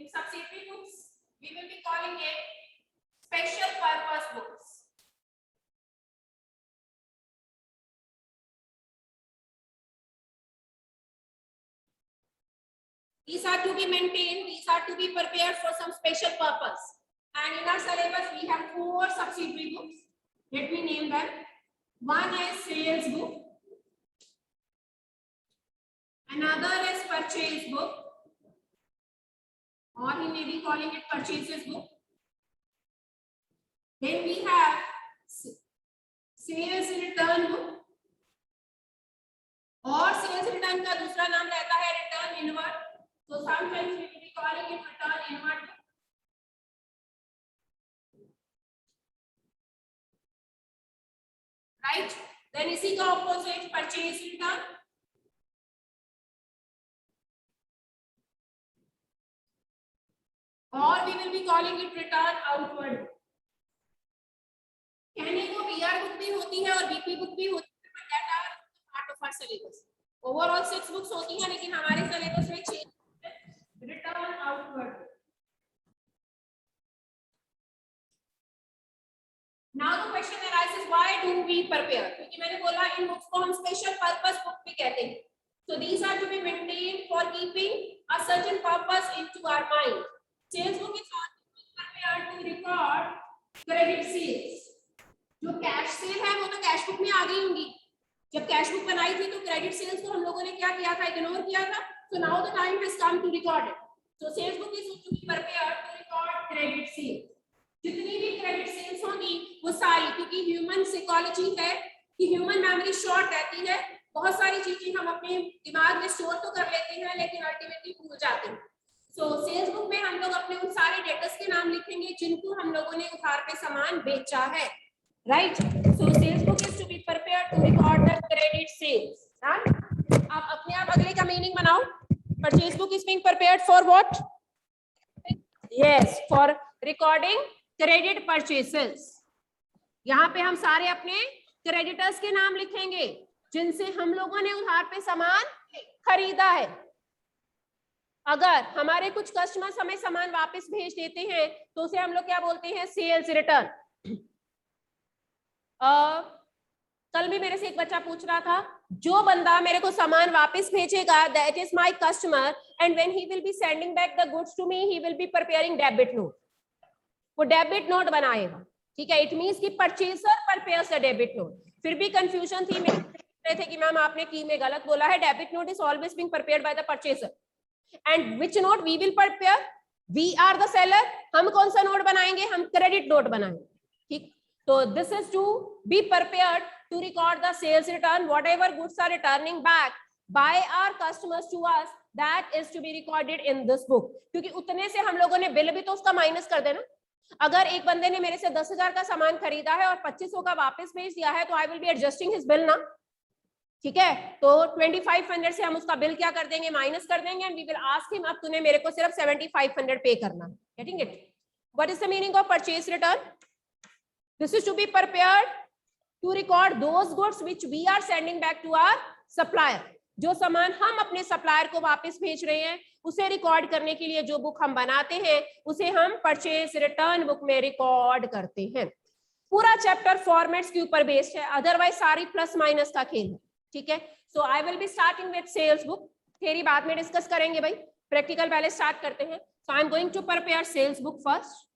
In subsidiary books, we will be calling it special purpose books. These are to be maintained, these are to be prepared for some special purpose. And in our syllabus, we have 4 subsidiary books. Let me name them. One is sales book. Another is purchase book. Or he may be calling it purchases book. Then we have sales return book. और sales return का दूसरा नाम रहता है return inward. So sometimes we will be calling it return inward book. Right? Then इसी का opposite purchase return. Or we will be calling it return outward. कहने को BR book भी होती है और BP book भी होती है, but that are part of our syllabus. Overall 6 books होती हैं, लेकिन हमारे syllabus में 6 return outward. Now the question arises, why do we prepare? क्योंकि मैंने बोला इन books को हम special purpose book भी कहते हैं. So these are to be maintained for keeping a certain purpose into our mind. Sales book is prepared to record credit sales. जो cash cell है वो तो कैश बुक में आ गई होंगी. जब कैश बुक बनाई थी तो क्रेडिट सेल्स को हम लोगों ने क्या किया था, इग्नोर किया था. So now the time has come to record it. So sales book is to be prepared to record credit sales. जितनी भी क्रेडिट सेल्स होंगी वो सारी, क्योंकि ह्यूमन साइकोलॉजी है कि ह्यूमन मेमोरी शॉर्ट रहती है. बहुत सारी चीजें हम अपने दिमाग में स्टोर तो कर लेते हैं लेकिन अल्टीमेटली भूल जाते हैं. So सेल्स बुक में हम लोग अपने उन सारे डेटर्स के नाम लिखेंगे जिनको हम लोगों ने उधार पे सामान बेचा है. Right? So sales book is to be prepared to record the credit sales. आप अपने आप अगले का मीनिंग बनाओ. Purchase book is being prepared for what? Yes, for recording credit purchases. यहाँ पे हम सारे अपने क्रेडिटर्स के नाम लिखेंगे जिनसे हम लोगों ने उधार पे सामान खरीदा है. अगर हमारे कुछ कस्टमर्स हमें सामान वापस भेज देते हैं तो उसे हम लोग क्या बोलते हैं, सेल्स रिटर्न. कल भी मेरे से एक बच्चा पूछ रहा था, जो बंदा मेरे को सामान वापस भेजेगा that is my customer and when he will be sending back the goods to me he will be preparing debit note. वो डेबिट नोट बनाएगा. ठीक है, इट मींस कि purchaser prepares the debit note. फिर भी कंफ्यूजन थी, मेरे रहे थे कि मैम आपने की में गलत बोला है. Debit note is always being prepared by the purchaser. And which note we will prepare? We are the seller. हम कौन सा नोट बनाएंगे? हम क्रेडिट नोट बनाएंगे. ठीक. So this is to be prepared to record the sales return. Whatever goods are returning back by our customers to us, that is to be recorded in this book. क्योंकि उतने से हम लोगों ने bill भी तो उसका माइनस कर देना. अगर एक बंदे ने मेरे से 10,000 का सामान खरीदा है और 2500 का वापस भेज दिया है तो I will be adjusting his bill ना. ठीक है, तो 2500 से हम उसका बिल क्या कर देंगे, माइनस कर देंगे. and we will ask him, अब तूने मेरे को सिर्फ 7500 पे करना. Getting it? What is the meaning of purchase return? This is to be prepared to record those goods which we are sending back to our supplier. जो सामान हम अपने सप्लायर को वापस भेज रहे हैं उसे रिकॉर्ड करने के लिए जो बुक हम बनाते हैं उसे हम परचेज रिटर्न बुक में रिकॉर्ड करते हैं. पूरा चैप्टर फॉर्मेट्स के ऊपर बेस्ड है, अदरवाइज सारी प्लस माइनस का खेल है. ठीक है, so I will be starting with sales book. Theory बाद में डिस्कस करेंगे भाई, प्रैक्टिकल पहले स्टार्ट करते हैं. So I am going to prepare sales book first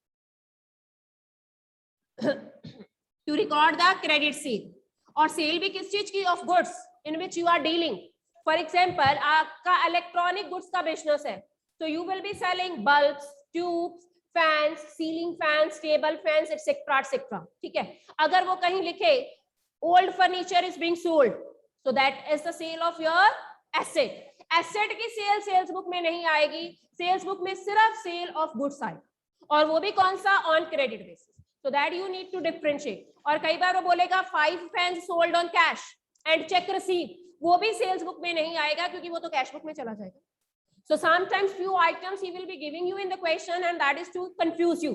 to record the credit sale. और सेल भी किस चीज की? Of goods in which you are dealing. For example आपका इलेक्ट्रॉनिक गुड्स का बिजनेस है, तो you will be selling bulbs, tubes, fans, ceiling fans, table fans etcetera etcetera. ठीक है, अगर वो कहीं लिखे old furniture is being sold, so that is the sale of your asset. Asset की सेल सेल्स बुक में नहीं आएगी. सेल्स बुक में सिर्फ सेल ऑफ गुड्स आएगी, और वो भी कौन सा? On credit basis. So that you need to differentiate. और कई बार वो बोलेगा 5 fans sold on cash and check receipt, वो भी सेल्स बुक में नहीं आएगा क्योंकि वो तो कैश बुक में चला जाएगा. So sometimes few items he will be giving you in the question and that is to confuse you.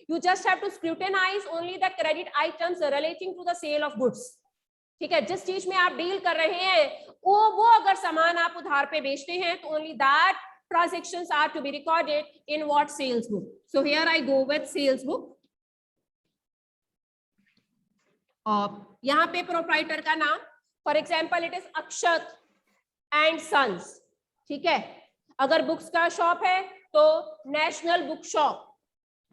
You just have to scrutinize only the credit items relating to the sale of goods. ठीक है, जिस चीज में आप deal कर रहे हैं वो अगर सामान आप उधार पे बेचते हैं तो only that transactions are to be recorded in what sales book? So here I go with sales book. यहाँ पे प्रोप्राइटर का नाम, for example it is Akshat and sons, ठीक है. अगर बुक्स का शॉप है तो नेशनल बुक शॉप,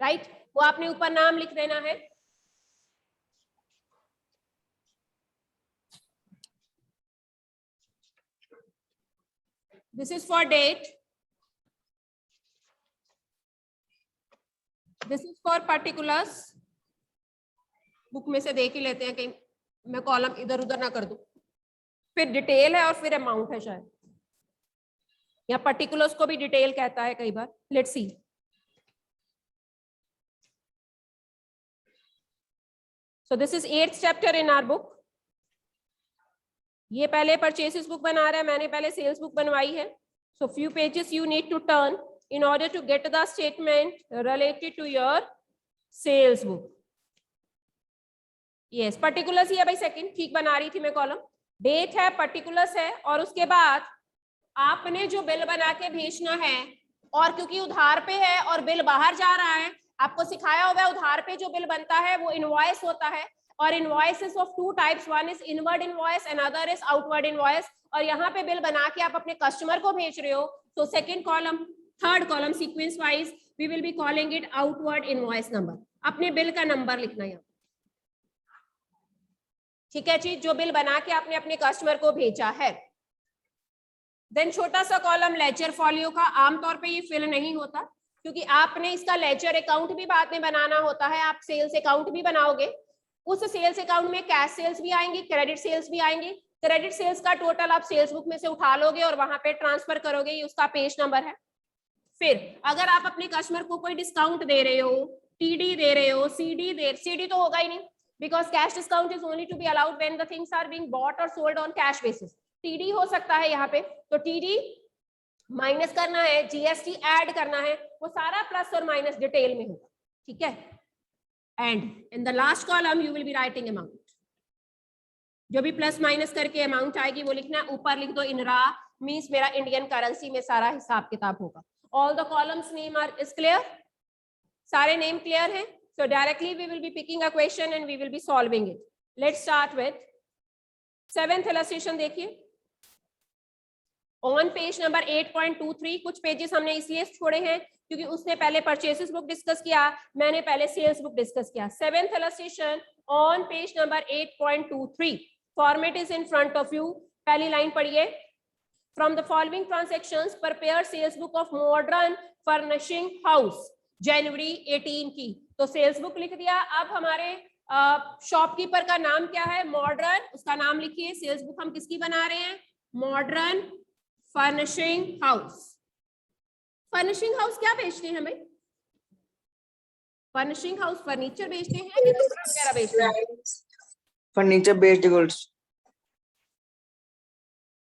राइट, वो आपने ऊपर नाम लिख देना है. This is for date, this is for particulars. Book में से देख ही लेते हैं कहीं मैं कॉलम इधर उधर ना कर दूं. फिर डिटेल है और फिर अमाउंट है शायद, या पर्टिकुलर्स को भी डिटेल कहता है कई बार. Let's see. So this is 8th chapter in our book. ये पहले परचेसेस बुक बना रहा है, मैंने पहले सेल्स बुक बनवाई है. So few pages you need to turn in order to get the statement related to your sales book. Yes, particulars ही है भाई. सेकंड ठीक बना रही थी मैं कॉलम. डेट है, पर्टिकुलर्स है, और उसके बाद आपने जो बिल बना के भेजना है, और क्योंकि उधार पे है और बिल बाहर जा रहा है, आपको सिखाया हुआ है उधार पे जो बिल बनता है वो इनवॉइस होता है. और invoices of 2 types, one is inward invoice and other is outward invoice. और यहाँ पे बिल बना के आप अपने कस्टमर को भेज रहे हो, तो second column, third column sequence wise we will be calling it outward invoice number. अपने बिल का नंबर लिखना है, ठीक है जी, जो बिल बना के आपने अपने कस्टमर को भेजा है. देन छोटा सा कॉलम लेजर फॉलियो का, आमतौर पे ये फिल नहीं होता क्योंकि आपने इसका लेजर अकाउंट भी बाद में बनाना होता है. आप सेल्स अकाउंट भी बनाओगे, उस सेल्स अकाउंट में कैश सेल्स भी आएंगी, क्रेडिट सेल्स भी आएंगी. क्रेडिट सेल्स का टोटल आप सेल्स बुक में से उठा लोगे और वहां पे ट्रांसफर करोगे, ये उसका पेज नंबर है. फिर अगर आप अपने कस्टमर को कोई डिस्काउंट दे रहे हो, टीडी दे रहे हो, सीडी तो होगा ही नहीं, because cash discount is only to be allowed when the things are being bought or sold on cash basis. TD हो सकता है यहाँ पे, तो TD माइनस करना है, GST ऐड करना है, वो सारा प्लस और माइनस डिटेल में होगा, ठीक है. And in the last column you will be writing amount. जो भी प्लस माइनस करके अमाउंट आएगी वो लिखना है. ऊपर लिख दो इनरा, मीन्स मेरा इंडियन करेंसी में सारा हिसाब किताब होगा. All the columns name are is clear, सारे नेम क्लियर हैं. So directly we will be picking a question and we will be solving it. Let's start with 7th illustration. देखिए, on page number 8.23, कुछ pages हमने इसलिए छोड़े हैं क्योंकि उसने पहले परचेसेस बुक डिस्कस किया, मैंने पहले सेल्स बुक डिस्कस किया. 7th illustration on page number 8.23. Format is in front of you. पहली लाइन पढ़िए. From the following transactions, prepare sales book of Modern Furnishing House, जनवरी 18 की. तो सेल्स बुक लिख दिया. अब हमारे शॉपकीपर का नाम क्या है? मॉडर्न, उसका नाम लिखिए. सेल्स बुक हम किसकी बना रहे हैं? Modern furnishing house. Furnishing house क्या बेचते हैं भाई? फर्निशिंग हाउस फर्नीचर बेचते हैं कि कपड़ा वगैरह बेचते हैं? Furniture based goods,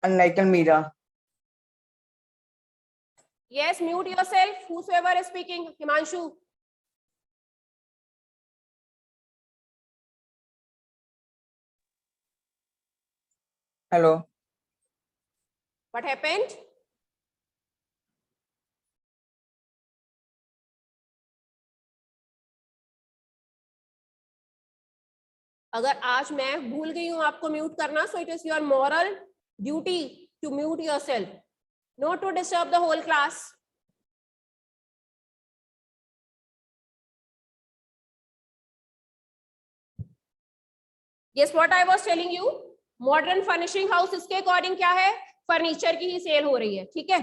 unlike Meera. Yes, mute yourself. Whosoever is speaking, Himanshu. Hello. What happened? अगर आज मैं भूल गई हूं आपको म्यूट करना, so it is your moral duty to mute yourself, not to disturb the whole class. Yes, what I was telling you, modern furnishing house इसके according क्या है? फर्नीचर की ही सेल हो रही है, ठीक है.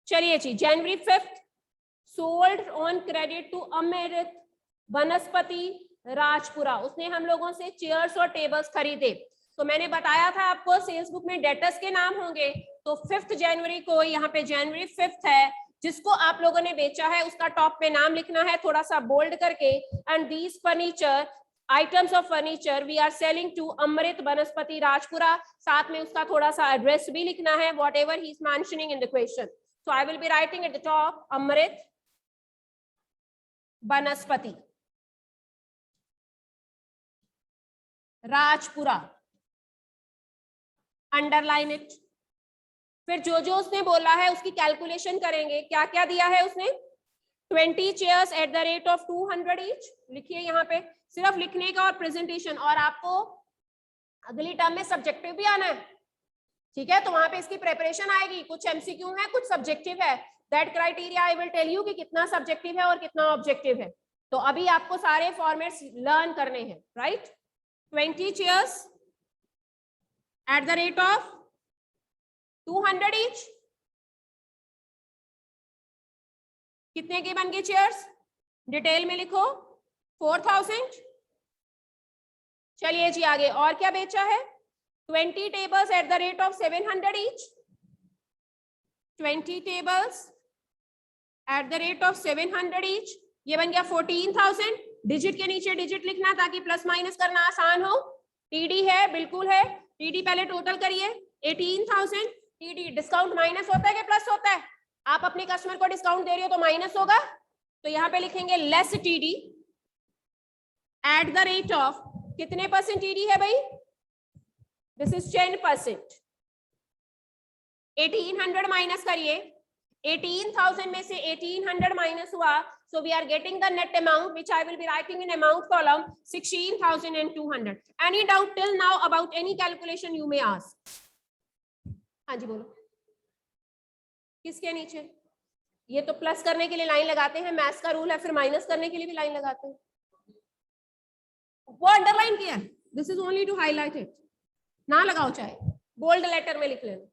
चलिए जी, January 5th sold on credit to Amrit Vanaspati Rajpura. उसने हम लोगों से चेयर्स और टेबल्स खरीदे. तो मैंने बताया था आपको सेल्स बुक में डेटर्स के नाम होंगे. तो 5th जनवरी को, यहाँ पे जनवरी 5th है, जिसको आप लोगों ने बेचा है उसका टॉप पे नाम लिखना है थोड़ा सा बोल्ड करके. And these furniture, items of furniture we are selling to Amrit Vanaspati Rajpura. साथ में उसका थोड़ा सा एड्रेस भी लिखना है, whatever he is mentioning in the question. So I will be writing at the top Amrit Vanaspati Rajpura, underline it. फिर जो जो उसने बोला है उसकी कैलकुलेशन करेंगे। क्या क्या दिया है उसने? 20 chairs at the rate of 200 each. लिखिए यहाँ पे, सिर्फ लिखने का और प्रेजेंटेशन, और आपको अगली टर्म में सब्जेक्टिव भी आना है, ठीक है? तो वहां पे इसकी प्रिपरेशन आएगी, कुछ एमसीक्यू है, कुछ सब्जेक्टिव है। That criteria I will tell you कि कितना सब्जेक्टिव है और कितना ऑब्जेक्टिव है। तो अभी आपको सारे फॉर्मेट्स लर्न करने हैं, right? 20 chairs at the rate of 200 each. कितने के बन गए चेयर्स? डिटेल में लिखो, 4000। चलिए जी आगे, और क्या बेचा है? 20 tables eight the rate of 700 each. 20 tables eight the rate of 700 each, ये बन गया 14,000। डिजिट के नीचे डिजिट लिखना ताकि प्लस माइनस करना आसान हो। टीडी है, बिल्कुल है, टीडी पहले टोटल करिए। 18,000 टीडी। डिस्काउंट माइनस होता है कि प्लस होता है? आप अपने कस्टमर को डिस्काउंट दे रही हो तो माइनस होगा, तो यहाँ पे लिखेंगे less TD eight the rate of, कितने परसेंट टीडी है भाई? This is 10%। 1800 माइनस करिए, 18,000 में से 1800 माइनस हुआ, so we are getting the net amount which I will be writing in amount column 16,200. Any doubt till now about any calculation you may ask? हाँ जी बोलो, किसके नीचे? ये तो प्लस करने के लिए लाइन लगाते हैं, मैथ्स का रूल है, फिर माइनस करने के लिए भी लाइन लगाते हैं। वो अंडरलाइन किया है, this is only to highlight it, ना लगाओ चाहे बोल्ड लेटर में लिख लेना,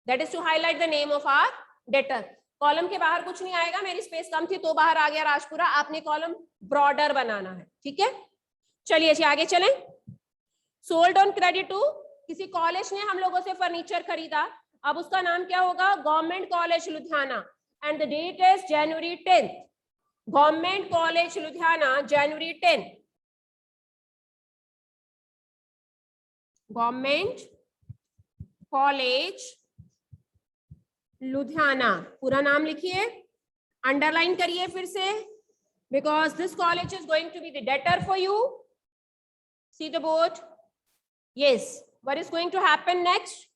that is to highlight the name of our debtor. Column के बाहर कुछ नहीं आएगा, मेरी स्पेस कम थी तो बाहर आ गया राजपुरा, आपने कॉलम ब्रॉडर बनाना है, ठीक है? चलिए जी आगे चलें। सोल्ड ऑन क्रेडिट टू, किसी कॉलेज ने हम लोगों से फर्नीचर खरीदा, अब उसका नाम क्या होगा? Government college Ludhiana, and the date is January 10th। Government college Ludhiana, January 10। Government college Ludhiana, पूरा नाम लिखिए, अंडरलाइन करिए फिर से, because this college is going to be the debtor for you. See the board, yes, what is going to happen next?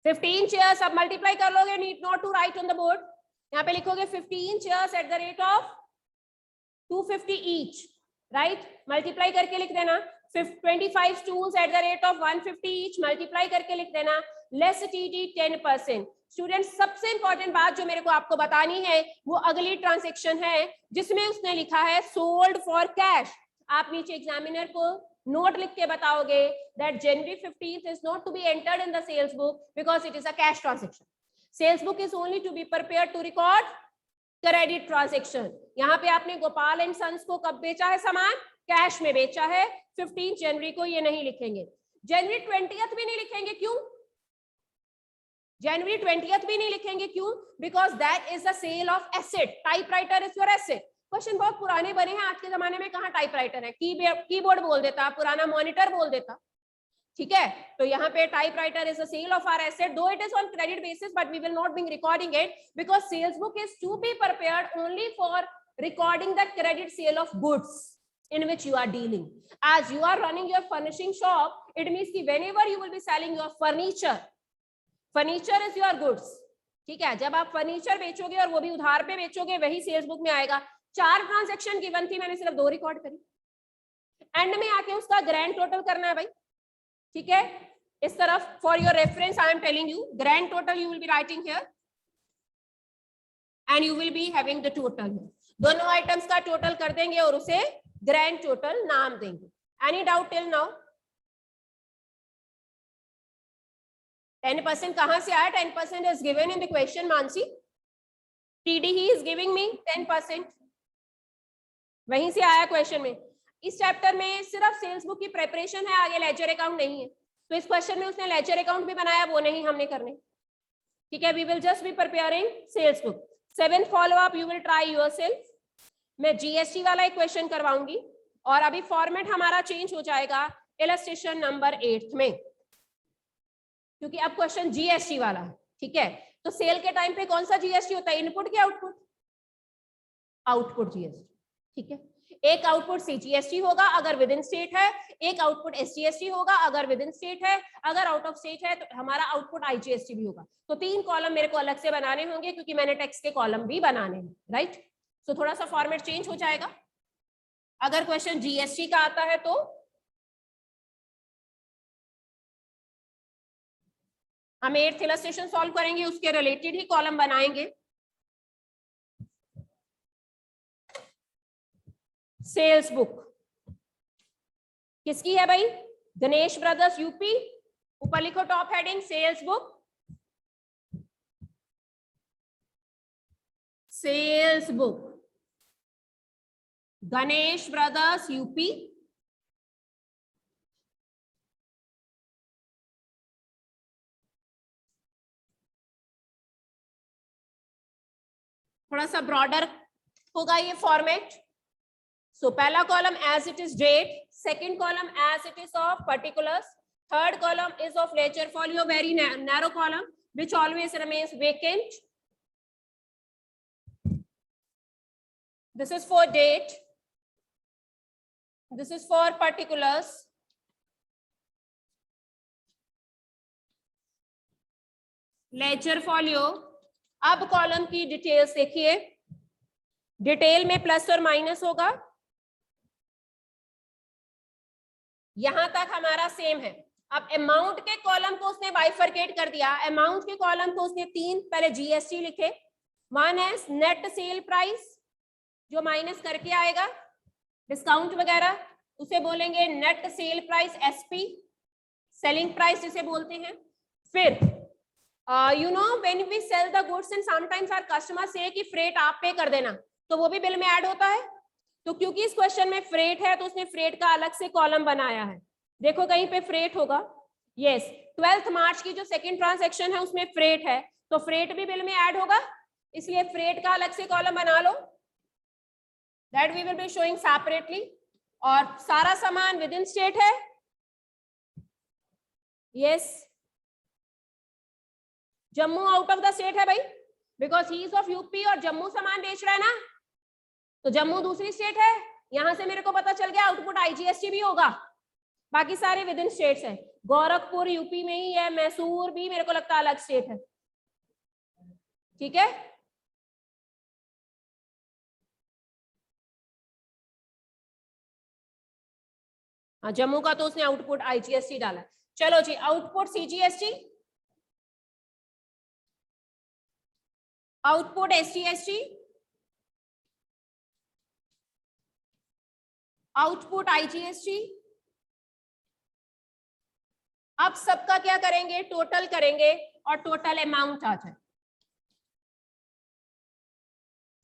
15 chairs, अब multiply कर लोगे, need not to write on the board, यहाँ पे लिखोगे 15 chairs at the rate of 250 each, right? Multiply करके लिख देना। 25 stools at the rate of 150 each, multiply करके लिख देना, लेस टीडी 10%। स्टूडेंट, सबसे इंपॉर्टेंट बात जो मेरे को आपको बतानी है वो अगली ट्रांजेक्शन है जिसमें उसने लिखा है सोल्ड फॉर कैश। आप नीचे एग्जामिनर को नोट लिख के बताओगे that January 15th is not to be entered in the sales book because it is a cash transaction. Sales book is only to be prepared to record credit transaction. यहाँ पे आपने Gopal and sons को कब बेचा है सामान? Cash में बेचा है। 15 जनवरी को ये नहीं लिखेंगे, January 20th भी नहीं लिखेंगे, क्यों? January 20th भी नहीं लिखेंगे, क्यों? Because that is the sale of asset. Typewriter is your asset. Question बहुत पुराने बने हैं, आज के जमाने में कहाँ टाइपराइटर है? कीबोर्ड बोल देता, पुराना मॉनिटर बोल देता, ठीक है? तो यहाँ पे typewriter is a sale of our asset, though it is on credit basis, but we will not be recording it because sales book is to be prepared only for recording the credit sale of goods in which you are dealing. As you are running your furnishing shop, it means कि whenever you will be selling your furniture, furniture is your goods, ठीक है? जब आप furniture बेचोगे और वो भी उधार पे बेचोगे, वही सेल्स बुक में आएगा। 4 ट्रांजैक्शन गिवन थी, मैंने सिर्फ 2 रिकॉर्ड करी। एंड में आके उसका ग्रैंड टोटल करना है भाई, ठीक है? इस तरफ for your reference I am telling you, grand total you will be writing here and you will be having the total. दोनों आइटम्स का टोटल कर देंगे और उसे ग्रैंड टोटल नाम देंगे। Any doubt till now? 10% कहां से आया? 10% is given in the question Mansi. TD he is giving me 10%, वहीं से आया क्वेश्चन में। इस चैप्टर में सिर्फ सेल्स बुक की प्रिपरेशन है, आगे लेजर अकाउंट नहीं है, तो इस क्वेश्चन में उसने लेजर अकाउंट भी बनाया, वो नहीं हमने करने, ठीक है? We will just be preparing sales book. 7th follow up you will try yourself. मैं जीएसटी वाला एक क्वेश्चन करवाऊंगी और अभी फॉर्मेट हमारा चेंज हो जाएगा इलस्ट्रेशन नंबर 8 में, क्योंकि अब क्वेश्चन जीएसटी वाला है, ठीक है? तो सेल के टाइम पे कौन सा जीएसटी होता है? इनपुट के आउटपुट? आउटपुट जीएसटी, ठीक है? एक आउटपुट सीजीएसटी होगा अगर विद इन स्टेट है, एक आउटपुट एसजीएसटी होगा अगर विद इन स्टेट है, अगर आउट ऑफ स्टेट है तो हमारा आउटपुट आईजीएसटी भी होगा। तो 3 कॉलम मेरे को अलग से बनाने होंगे क्योंकि मैंने टेक्स्ट के कॉलम भी बनाने हैं, राइट। तो थोड़ा सा फॉर्मेट चेंज हो जाएगा। अगर क्वेश्चन जीएसटी का आता है तो हम 8th इलस्ट्रेशन सॉल्व करेंगे, उसके रिलेटेड ही कॉलम बनाएंगे। सेल्स बुक किसकी है भाई? गणेश ब्रदर्स यूपी। ऊपर लिखो top heading sales book, sales book Ganesh brothers UP. थोड़ा सा ब्रॉडर होगा ये फॉर्मेट। सो पहला column as it is date, second column as it is of particulars, third column is of ledger folio, very narrow column which always remains vacant. This is for date, this is for particulars, ledger folio। अब column की details देखिए, detail में plus और minus होगा, यहां तक हमारा same है। अब अमाउंट के कॉलम को उसने बाइफरकेट कर दिया। अमाउंट के कॉलम को उसने 3 पहले जीएसटी लिखे, वन है नेट सेल प्राइस जो माइनस करके आएगा, डिस्काउंट वगैरह उसे बोलेंगे net sale price SP, selling price जिसे बोलते हैं। फिर you know when we sell the goods and sometimes our customer से कि फ्रेट आप पे कर देना, तो वो भी बिल में ऐड होता है। तो क्योंकि इस क्वेश्चन में फ्रेट है तो उसने फ्रेट का अलग से कॉलम बनाया है। देखो कहीं पे फ्रेट होगा, यस 12 मार्च की जो सेकंड ट्रांजैक्शन है उसमें फ्रेट है, तो फ्रेट भी बिल में ऐड होगा, इसलिए फ्रेट का अलग से कॉलम बना लो, that we will be showing separately. और सारा सामान विद इन स्टेट है, yes Jammu out of the state है भाई, because he is of UP और जम्मू सामान बेच रहा है ना, तो जम्मू दूसरी स्टेट है। यहां से मेरे को पता चल गया आउटपुट आईजीएसटी भी होगा, बाकी सारे विद इन स्टेट्स है। गोरखपुर यूपी में ही है, मैसूर भी मेरे को लगता है अलग स्टेट है, ठीक है। हाँ जम्मू का तो उसने आउटपुट आईजीएसटी डाला। चलो जी output CGST, output SGST, output IGST. अब सबका क्या करेंगे, टोटल करेंगे और टोटल अमाउंट आ जाए।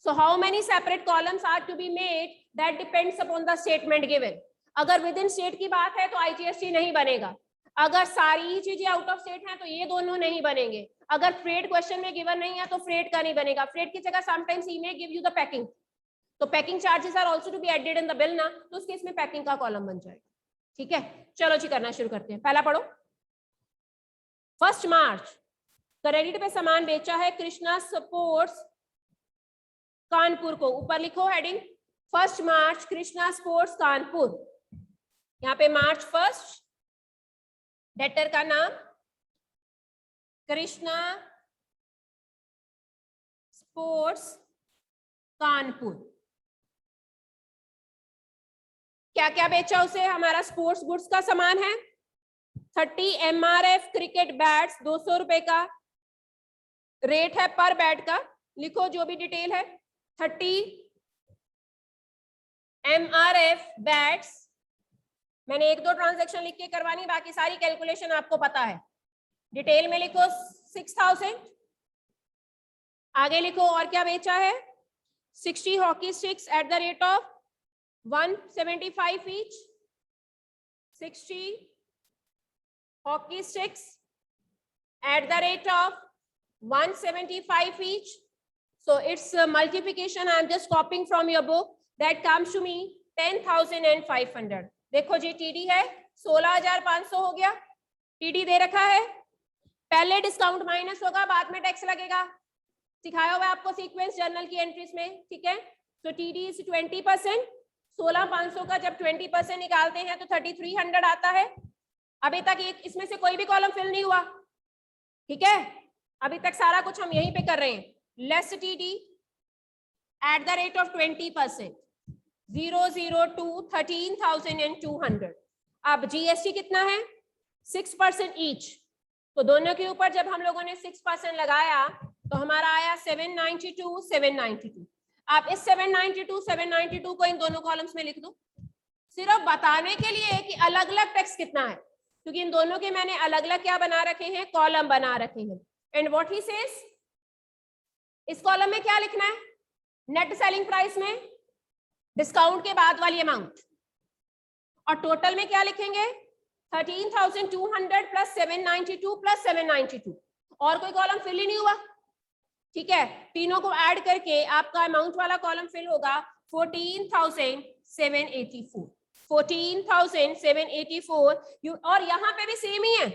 So how many separate columns are to be made? That depends upon the statement given. अगर विद इन स्टेट की बात है तो आईजीएसटी नहीं बनेगा, अगर सारी चीजें आउट ऑफ स्टेट हैं तो ये दोनों नहीं बनेंगे, अगर फ्रेट क्वेश्चन में गिवन नहीं है तो फ्रेट का नहीं बनेगा। फ्रेट की जगह sometimes he may give you the packing, तो packing charges are also to be added in the bill ना, तो उस केस में पैकिंग का कॉलम बन जाएगा, ठीक है। चलो जी करना शुरू करते हैं, पहला पढ़ो। 1 मार्च क्रेडिट पे सामान बेचा है कृष्णा स्पोर्ट्स कानपुर को, ऊपर लिखो हेडिंग 1 मार्च कृष्णा स्पोर्ट्स कानपुर। यहाँ पे मार्च 1, डेटर का नाम कृष्णा स्पोर्ट्स कानपुर। क्या क्या बेचा उसे, हमारा स्पोर्ट्स गुड्स का सामान है, 30 MRF क्रिकेट बैट्स 200 रुपए का रेट है पर बैट का, लिखो जो भी डिटेल है। 30 MRF बैट्स, मैंने 1-2 ट्रांजैक्शन लिख के करवानी, बाकी सारी कैलकुलेशन आपको पता है। डिटेल में लिखो 6000, आगे लिखो और क्या बेचा है, 60 hockey sticks eight the rate of 175 each, 60 hockey sticks at the rate of 175 each. So its multiplication I am just copying from your book, that comes to me 10,500। देखो जी टीडी है 16,500 हो गया, टीडी दे रखा है, पहले डिस्काउंट माइनस होगा बाद में टैक्स लगेगा, सिखाया हुआ है आपको सीक्वेंस जर्नल की एंट्रीज में, ठीक है। तो टीडी इज 20%, 16,500 का जब 20% निकालते हैं तो 3,300 आता है। अभी तक इसमें से कोई भी कॉलम फिल नहीं हुआ, ठीक है, अभी तक सारा कुछ हम यहीं पे कर रहे हैं। Less TD eight the rate of 20%, 002 13,200। अब जीएसटी कितना है? 6% ईच, तो दोनों के ऊपर जब हम लोगों ने 6% लगाया तो हमारा आया 792। आप इस 792 को इन दोनों कॉलम्स में लिख दो, सिर्फ बताने के लिए कि अलग अलग टैक्स कितना है, क्योंकि इन दोनों के मैंने अलग अलग क्या बना रखे हैं, कॉलम बना रखे हैं। एंड व्हाट ही सेज, इस कॉलम में क्या लिखना है? नेट सेलिंग प्राइस में डिस्काउंट के बाद वाली अमाउंट, और टोटल में क्या लिखेंगे? 13,200 प्लस 792 प्लस 792। और कोई कॉलम फिल ही नहीं हुआ, ठीक है, तीनों को ऐड करके आपका अमाउंट वाला कॉलम फिल होगा 14,784। 14,784। और यहां पे भी सेम ही है,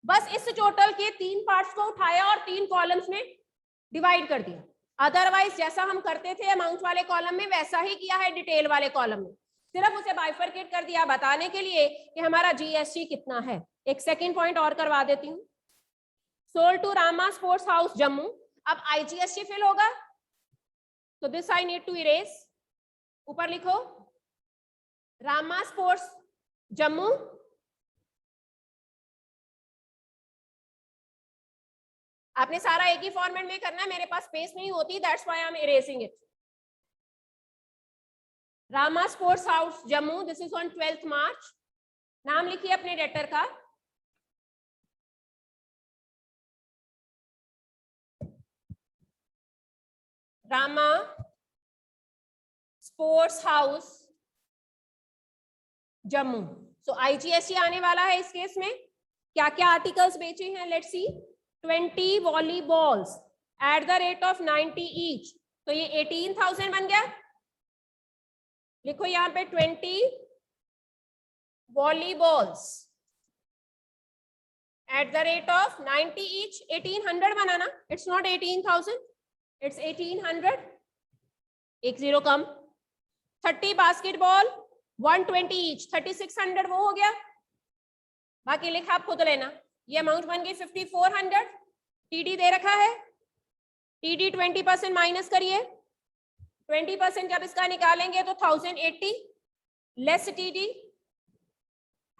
बस इस टोटल के 3 पार्ट्स को उठाया और 3 कॉलम्स में डिवाइड कर दिया। अदरवाइज जैसा हम करते थे अमाउंट वाले कॉलम में वैसा ही किया है डिटेल वाले कॉलम में, सिर्फ उसे बाइफरकेट कर दिया बताने के लिए कि हमारा जीएसटी कितना है। एक सेकंड पॉइंट और करवा देती हूँ। Sold to Rama sports house Jammu, अब आईजीएसटी फिल होगा, तो this I need to erase. ऊपर लिखो रामा स्पोर्ट्स जम्मू, आपने सारा एक ही फॉर्मेट में करना है, मेरे पास स्पेस नहीं होती, that's why I am erasing it. Rama sports house Jammu, this is on 12th मार्च। नाम लिखिए अपने डेटर का, रामा स्पोर्ट्स हाउस जम्मू। सो आईजीएसटी आने वाला है इस केस में। क्या क्या आर्टिकल्स बेचे हैं, let's see. 20 volleyballs at the rate of 90 each, तो ये 18,000 बन गया। लिखो यहाँ पे 20 volleyballs at the rate of 90 each, 1800 बनाना, इट्स नॉट 18,000, इट्स 1800, एक जीरो कम। 30 बास्केटबॉल 120 ईच, 3600 वो हो गया, बाकी लिखा आप खुद लेना। ये अमाउंट बन गई 5400। टीडी दे रखा है, टीडी 20% माइनस करिए, 20% जब इसका निकालेंगे तो 1080 less TD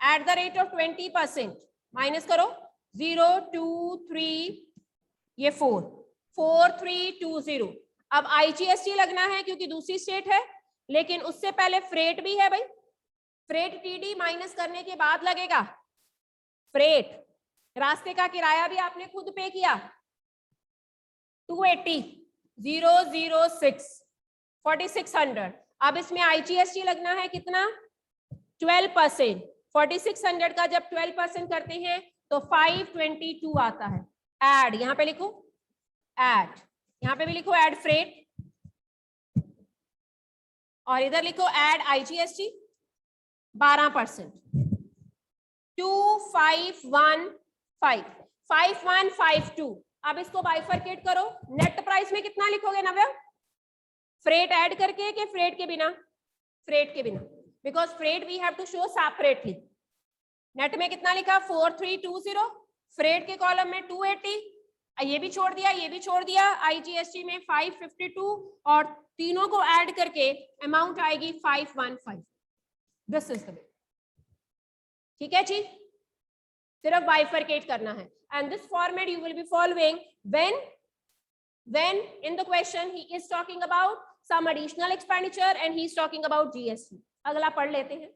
eight the rate of 20% minus करो 023, ये 4320। अब आईजीएसटी लगना है क्योंकि दूसरी स्टेट है, लेकिन उससे पहले फ्रेट भी है भाई। फ्रेट टीडी माइनस करने के बाद लगेगा फ्रेट, रास्ते का किराया भी आपने खुद पे किया 280, 006, 4600। अब इसमें आईजीएसटी लगना है कितना, 12%। 4600 का जब 12% करते हैं तो 522 आता है। ऐड यहां पे लिखो, ऐड यहां पे भी लिखो ऐड फ्रेट, और इधर लिखो ऐड आईजीएसटी 12%। 5152। अब इसको बाइफरकेट करो, नेट प्राइस में कितना लिखोगे नव्या, फ्रेट ऐड करके कि फ्रेट के बिना? फ्रेट के बिना, because freight we have to show separately. Net में कितना लिखा 4320, फ्रेट के कॉलम में 280, ये भी छोड़ दिया, ये भी छोड़ दिया, आईजीएसटी में 552, और तीनों को ऐड करके अमाउंट आएगी 515। दिस इज द वे, ठीक है जी, सिर्फ बाइफरकेट करना है। And this format you will be following when in the question he is talking about some additional expenditure and he is talking about GST। अगला पढ़ लेते हैं।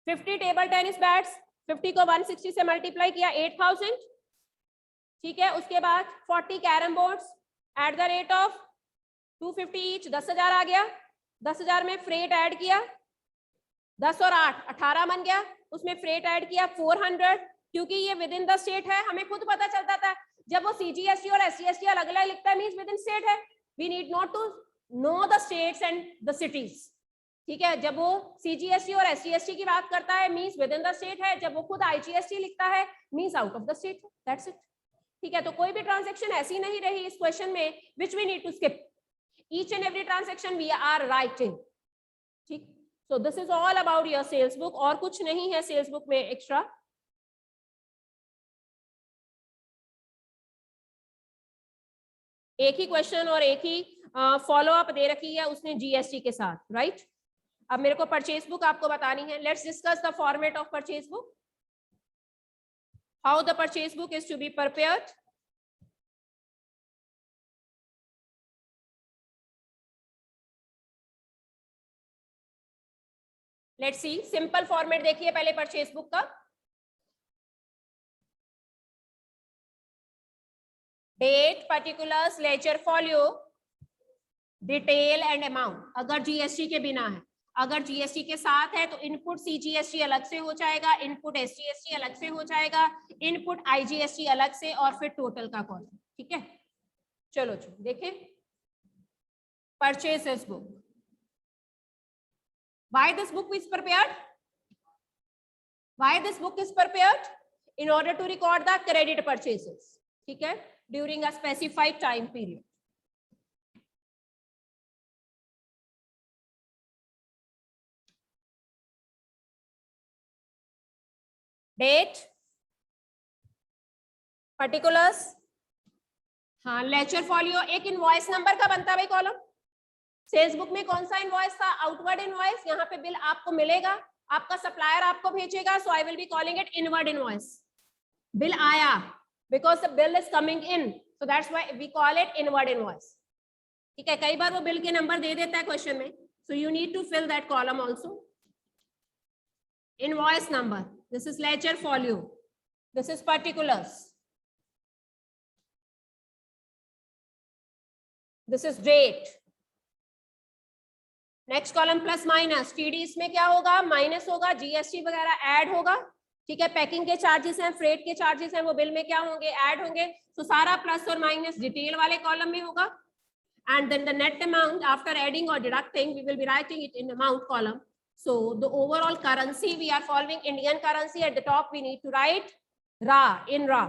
50 टेबल टेनिस बैट्स, 50 को 160 से मल्टीप्लाई किया 8000, ठीक है। उसके बाद 40 carrom boards eight the rate of 250 each, 10,000 आ गया। 10,000 में फ्रेट ऐड किया, 10 और 8 18 बन गया, उसमें फ्रेट ऐड किया 400, क्योंकि ये विद इन द स्टेट है। हमें खुद पता चलता था जब वो सीजीएसटी और एससीएसटी अलग अलग लिखता है मींस विद इन स्टेट है। We need not to know the states and the cities, ठीक है। जब वो सीजीएसटी और एससीएसटी की बात करता है means with in the state है, जब वो खुद आईजीएसटी लिखता है means out of the state है, दैट्स इट, ठीक है। तो कोई भी ट्रांजैक्शन ऐसी नहीं रही इस क्वेश्चन में which we need to skip. each and every transaction we are writing. ठीक, so this is all about your sales book. और कुछ नहीं है sales book में extra. एक ही क्वेश्चन और एक ही फॉलो अप दे रखी है उसने जीएसटी के साथ, राइट? अब मेरे को परचेज बुक आपको बतानी है. Let's discuss the format of purchase book. How the purchase book is to be prepared. Let's see. Simple format देखिए पहले परचेज बुक का. Date, particulars, ledger folio, detail and amount. अगर जीएसटी के बिना है. अगर जीएसटी के साथ है तो इनपुट सीजीएसटी अलग से हो जाएगा, इनपुट एसजीएसटी अलग से हो जाएगा, इनपुट आईजीएसटी अलग से, और फिर टोटल का कॉलम. ठीक है, चलो देखें purchases book. Why this book is prepared? Why this book is prepared? In order to record the credit purchases. ठीक है, during a specified time period. Date, particulars, हाँ, लेजर फॉलियो. एक इनवॉइस नंबर का बनता है भाई कॉलम. सेल्स बुक में कौन सा इनवॉइस था? Outward invoice. यहाँ पे बिल आपको मिलेगा, आपका सप्लायर आपको भेजेगा, so I will be calling it inward invoice. Bill आया because the bill is coming in, so that's why we call it inward invoice. ठीक है, कई बार वो बिल के नंबर दे देता है क्वेश्चन में, so you need to fill that column also. Invoice number, this is ledger folio, this is particulars, this is date. Next column plus minus. TD इसमें क्या होगा? माइनस होगा, जीएसटी वगैरह ऐड होगा. ठीक है, पैकिंग के चार्जेस हैं, फ्रेट के चार्जेस हैं, वो बिल में क्या होंगे? ऐड होंगे. तो सारा प्लस और माइनस डिटेल वाले कॉलम में होगा. And then the net amount after adding और deducting we will be writing it in amount column. So the overall currency we are following Indian currency. At the top we need to write रा in रा.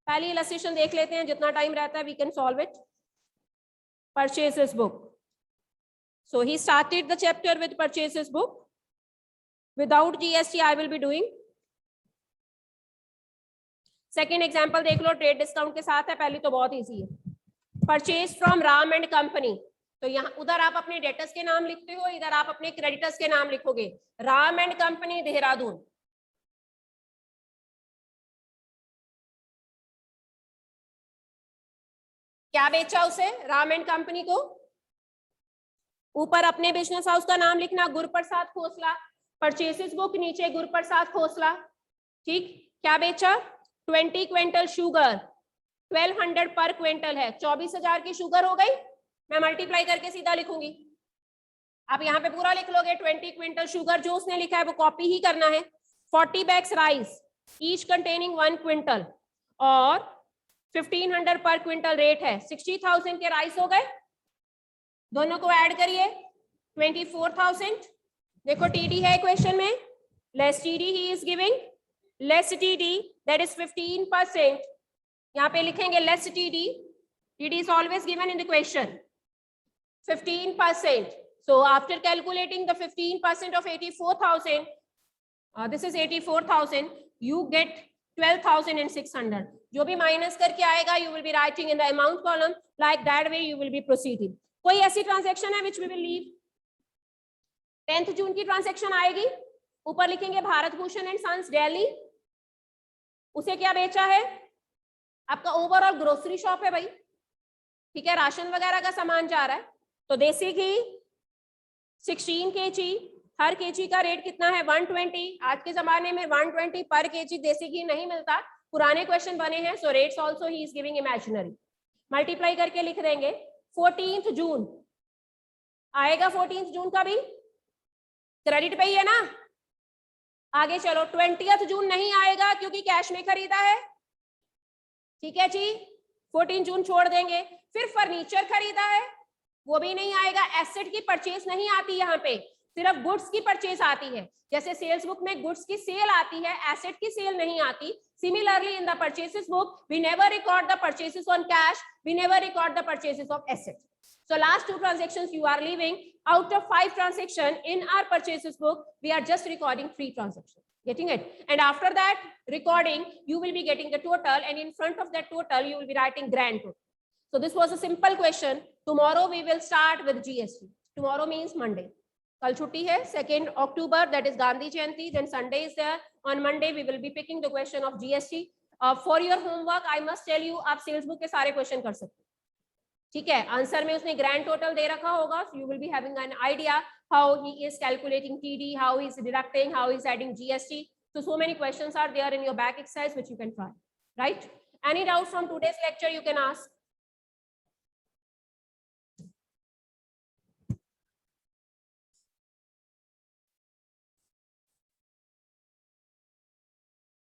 पहली illustration देख लेते हैं, जितना time रहता है we can solve it. Purchases book. So he started the chapter with purchases book. Without GST I will be doing. Second example देख लो, ट्रेड डिस्काउंट के साथ है. पहली तो बहुत इजी है. Purchase from Ram and company. तो यहाँ उधर आप अपने डेटर्स के नाम लिखते हो, इधर आप अपने क्रेडिटर्स के नाम लिखोगे. Ram and company Dehradun. क्या बेचा उसे? राम एंड कंपनी को. ऊपर अपने बिजनेस हाउस का नाम लिखना, गुरप्रसाद खोसला. परचेसेस बुक, नीचे गुरप्रसाद खोसला. ठीक, क्या बेचा? 20 क्विंटल शुगर. 1200 पर क्विंटल है, 24,000 की शुगर हो गई. मैं मल्टीप्लाई करके सीधा लिखूंगी. आप यहाँ पे पूरा लिख लोगे. 20 क्विंटल शुगर, जो उसने लिखा है वो कॉपी ही करना है. 40 bags rice each containing 1 quintal और 1500 पर क्विंटल रेट है. 60,000 के राइस हो गए. दोनों को ऐड करिए, 24,000. देखो टीडी है क्वेश्चन में, less TD he is giving. Less TD that is 15%. यहाँ पे लिखेंगे less TD. TD is always given in the question. 15%. So after calculating the 15% of 84,000, this is 84,000, you get 12,600. जो भी माइनस करके आएगा you will be writing in the amount column. Like that way you will be proceeding. कोई ऐसी transaction है which we will leave? 10th जून की transaction आएगी. ऊपर लिखेंगे भारत भूषण एंड सन्स दिल्ली. उसे क्या बेचा है? आपका ओवरऑल ग्रोसरी शॉप है भाई. ठीक है, राशन वगैरह का सामान जा रहा है. तो देसी घी 16 kg. हर केजी का रेट कितना है? 120. आज के जमाने में 120 पर केजी देसी घी नहीं मिलता. पुराने क्वेश्चन बने हैं. So rates also he is giving imaginary. Multiply करके लिख देंगे. 14th जून आएगा. 14th जून का भी क्रेडिट पे ही है ना. आगे चलो. 20th जून नहीं आएगा क्योंकि कैश में खरीदा है. ठीक है जी, 14 जून छोड़ देंगे. फिर फर्नीचर खरीदा है, वो भी नहीं आएगा. एसेट की परचेज नहीं आती यहाँ पे. सिर्फ गुड्स की परचेज आती है, जैसे सेल्स बुक में गुड्स की सेल आती है, एसेट की सेल नहीं आती. Similarly, in the purchases book, we never record the purchases on cash, we never record the purchases of assets. So last 2 transactions you are leaving. Out of 5 transactions in our purchases book, we are just recording 3 transactions. Getting it? And after that recording, you will be getting the total, and in front of that total, you will be writing grand total. So this was a simple question. Tomorrow we will start with GST. Tomorrow means Monday. कल छुट्टी है 2nd October, that is Gandhi Jayanti. Then Sunday is there. On Monday we will be picking the question of GST. For your homework, I must tell you, आप sales book के सारे question कर सकते हो. ठीक है, आंसर में उसने ग्रैंड टोटल दे रखा होगा. You will be having an idea how he is calculating TD, how he is deducting, how he is adding GST. So many questions are there in your back exercise which you can try. Right? Any doubts from today's lecture you can ask.